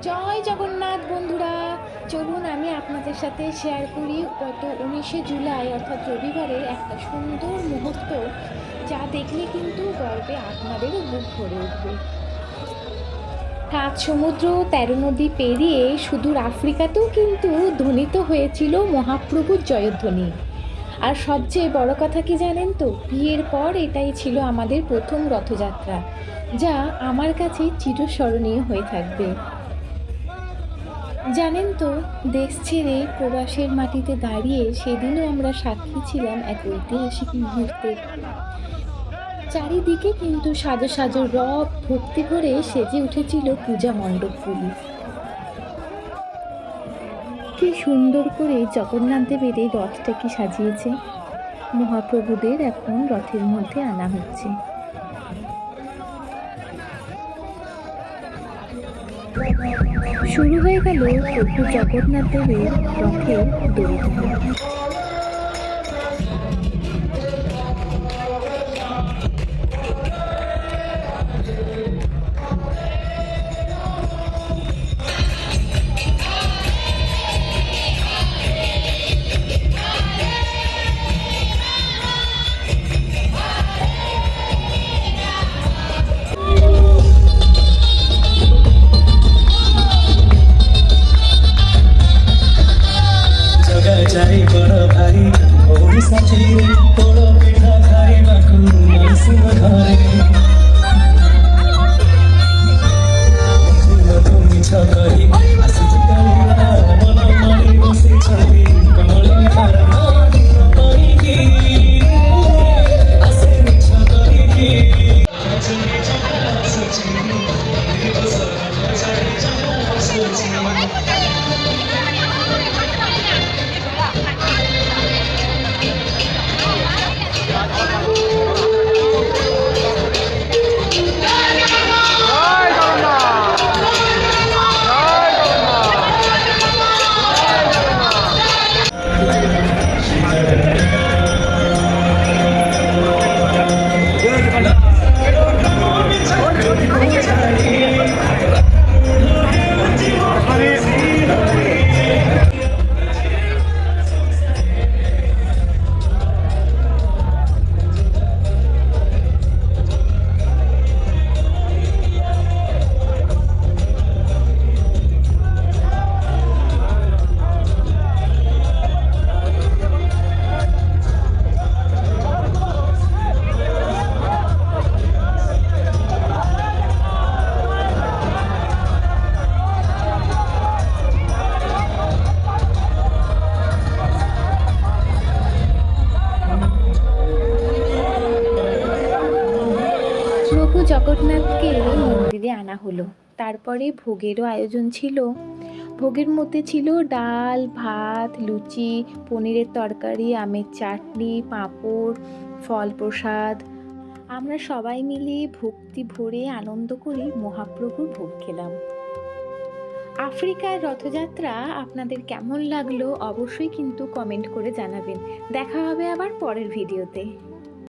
জয় জগন্নাথ বন্ধুরা, চলুন আমি আপনাদের সাথে শেয়ার করি গত 19শে জুলাই অর্থাৎ রবিবারের একটা সুন্দর মুহূর্ত, যা দেখলে কিন্তু গর্বে আপনাদেরও বুক ভরে উঠবে। 7 সমুদ্র 13 নদী পেরিয়ে সুদূর আফ্রিকাতেও কিন্তু ধ্বনিত হয়েছিল মহাপ্রভুর জয়ধ্বনি। আর সবচেয়ে বড় কথা কি জানেন তো, বিয়ের পর এটাই ছিল আমাদের প্রথম রথযাত্রা, যা আমার কাছে চিরস্মরণীয় হয়ে থাকবে। জানেন তো, দেশ ছেড়ে প্রবাসের মাটিতে দাঁড়িয়ে সেদিনও আমরা সাক্ষী ছিলাম এক ঐতিহাসিক মুহূর্তের। চারিদিকে কিন্তু সাজো সাজো রব ভক্তি ভরে সেজে উঠেছিল পূজা মণ্ডপগুলি। কি সুন্দর করে জগন্নাথ দেবের এই রথটাকে সাজিয়েছে। মহাপ্রভুদের এখন রথের মধ্যে আনা হচ্ছে। শুরু হয়ে গেল প্রভু জগন্নাথ দেবের রথের দড়ি টানা। যাই বড় ভাই ওই সাথীরে বড় পিঠা খাইବାକୁ মাসিম ঘরে তুমি ছকরি আসিছি কালিলা মন মারি বসে ছবি কমলি ধারা করিকি আসে ছকরি কি তুমি ছকা সচি দিবস ছাড়ি যাও সচি প্রভু জগন্নাথকে মন্দিরে আনা হলো। তারপরে ভোগেরও আয়োজন ছিল। ভোগের মধ্যে ছিল ডাল, ভাত, লুচি, পনিরের তরকারি, আমের চাটনি, পাঁপড়, ফল প্রসাদ। আমরা সবাই মিলে ভক্তি ভরে আনন্দ করে মহাপ্রভুর ভোগ খেলাম। আফ্রিকার রথযাত্রা আপনাদের কেমন লাগলো অবশ্যই কিন্তু কমেন্ট করে জানাবেন। দেখা হবে আবার পরের ভিডিওতে।